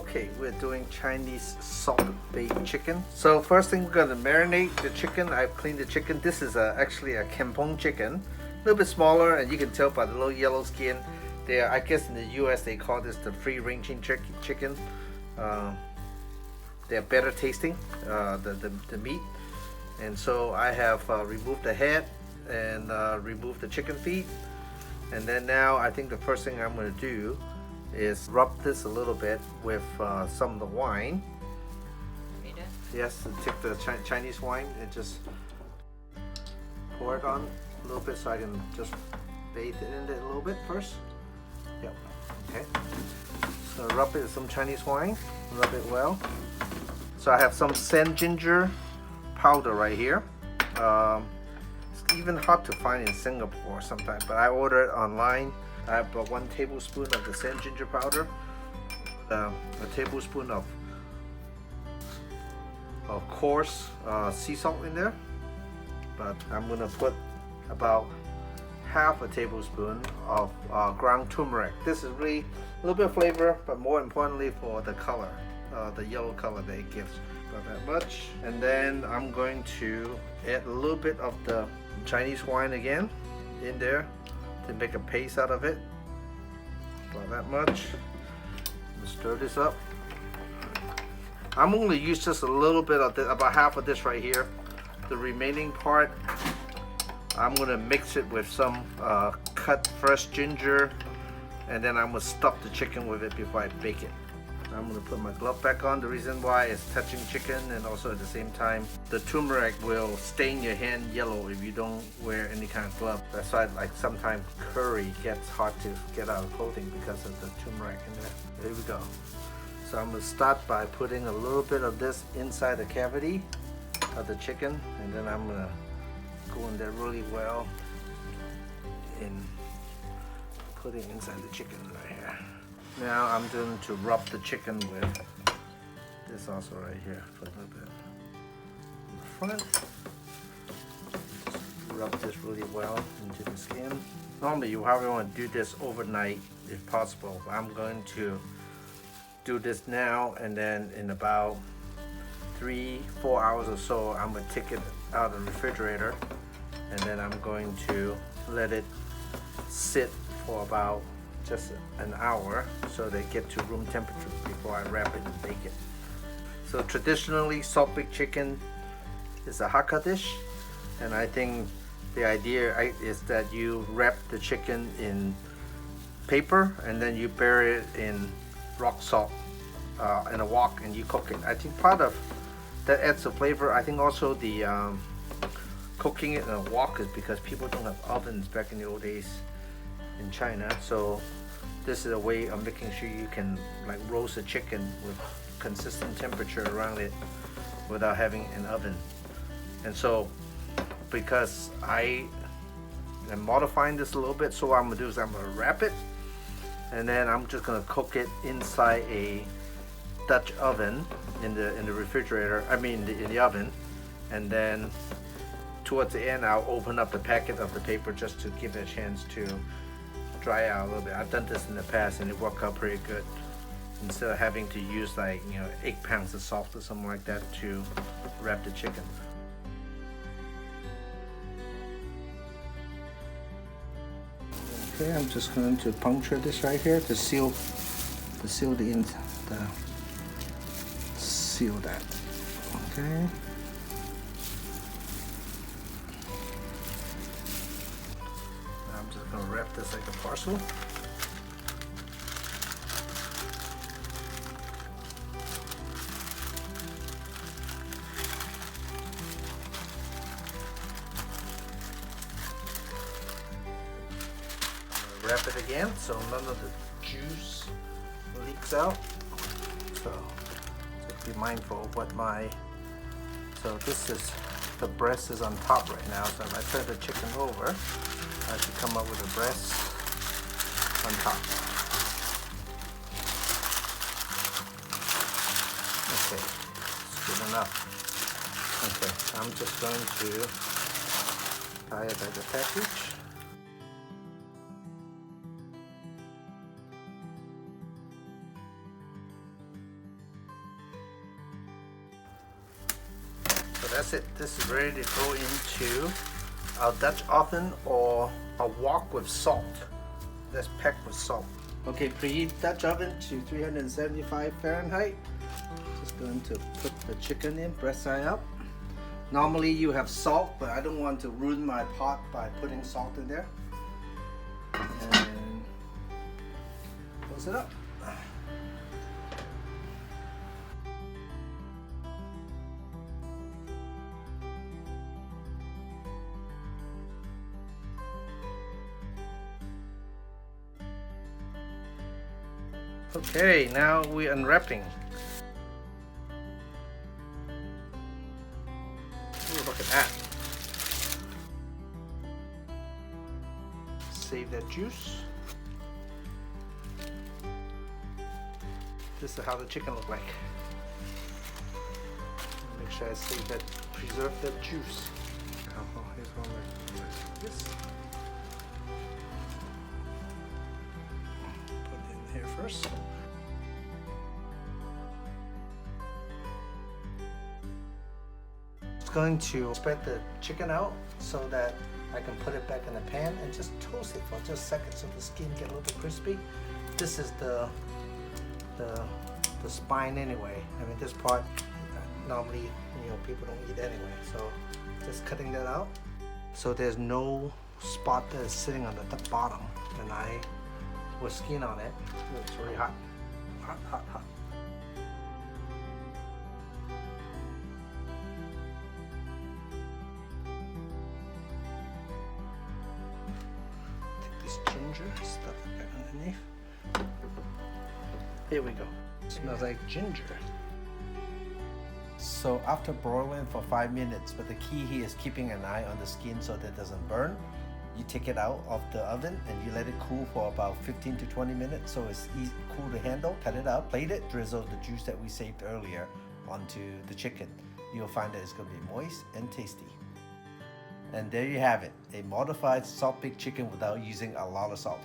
Okay, we're doing Chinese salt baked chicken. So first thing, we're gonna marinate the chicken. I've cleaned the chicken. This is actually a kampong chicken, a little bit smaller, and you can tell by the little yellow skin. I guess in the U.S. they call this the free-ranging chicken. They're better tasting, the meat. And so I have removed the head and removed the chicken feet. And then now I think the first thing I'm gonna do is rub this a little bit with some of the wine. Yes, and take the Chinese wine and just pour it on a little bit so I can just bathe it in it a little bit first. Yep, okay. So rub it with some Chinese wine, rub it well. So I have some sand ginger powder right here. It's even hard to find in Singapore sometimes, but I order it online. I have 1 tablespoon of the sand ginger powder, a tablespoon of coarse sea salt in there, but I'm gonna put about half a tablespoon of ground turmeric. This is really a little bit of flavor, but more importantly for the color, the yellow color that it gives. About that much. And then I'm going to add a little bit of the Chinese wine again in there to make a paste out of it. About that much. Stir this up. I'm going to use just a little bit of this, about half of this right here. The remaining part, I'm going to mix it with some cut fresh ginger, and then I'm going to stuff the chicken with it before I bake it. I'm going to put my glove back on. The reason why is touching chicken, and also at the same time the turmeric will stain your hand yellow if you don't wear any kind of glove. That's why like sometimes curry gets hard to get out of clothing because of the turmeric in there. There we go. So I'm going to start by putting a little bit of this inside the cavity of the chicken, and then I'm going to go in there really well and put it inside the chicken right here. Now I'm going to rub the chicken with this also right here for a little bit in the front. Just rub this really well into the skin. Normally you probably want to do this overnight if possible. I'm going to do this now, and then in about 3-4 hours or so I'm going to take it out of the refrigerator, and then I'm going to let it sit for about just an hour so they get to room temperature before I wrap it and bake it. So traditionally salt baked chicken is a Hakka dish, and I think the idea is that you wrap the chicken in paper and then you bury it in rock salt in a wok and you cook it. I think part of that adds a flavor. I think also the cooking it in a wok is because people don't have ovens back in the old days in China, so this is a way of making sure you can like roast a chicken with consistent temperature around it without having an oven. And so because I am modifying this a little bit, so what I'm gonna do is I'm gonna wrap it, and then I'm just gonna cook it inside a Dutch oven in the refrigerator. I mean in the oven, and then towards the end I'll open up the packet of the paper just to give it a chance to dry out a little bit. I've done this in the past and it worked out pretty good. Instead of having to use like 8 pounds of salt or something like that to wrap the chicken. Okay, I'm just going to puncture this right here to seal that. Okay. I'm just going to wrap this like a parcel. Wrap it again so none of the juice leaks out. So just be mindful of what so this is, the breast is on top right now, so if I turn the chicken over, I should come up with the breast on top. Okay, it's good enough. Okay, I'm just going to tie it like a package. that's it. This is ready to go into our Dutch oven or a wok with salt. That's packed with salt. Okay, preheat Dutch oven to 375 Fahrenheit. Just going to put the chicken in, breast side up. Normally you have salt, but I don't want to ruin my pot by putting salt in there. And close it up. Okay, now we're unwrapping. Ooh, look at that. Save that juice. This is how the chicken looks like. Make sure I save that, preserve that juice. Oh, here's one like this. Put it in here first. Going to spread the chicken out so that I can put it back in the pan and just toast it for just a second so the skin get a little bit crispy. This is the spine anyway. I mean, this part normally people don't eat anyway, so just cutting that out so there's no spot that is sitting on the bottom. And I with skin on it. Ooh, it's really hot. Hot. Ginger, stuff it back underneath. Here we go. Smells like ginger. So after broiling for 5 minutes, but the key here is keeping an eye on the skin so that it doesn't burn. You take it out of the oven and you let it cool for about 15 to 20 minutes so it's easy, cool to handle. Cut it up, plate it, drizzle the juice that we saved earlier onto the chicken. You'll find that it's going to be moist and tasty. And there you have it, a modified salt baked chicken without using a lot of salt.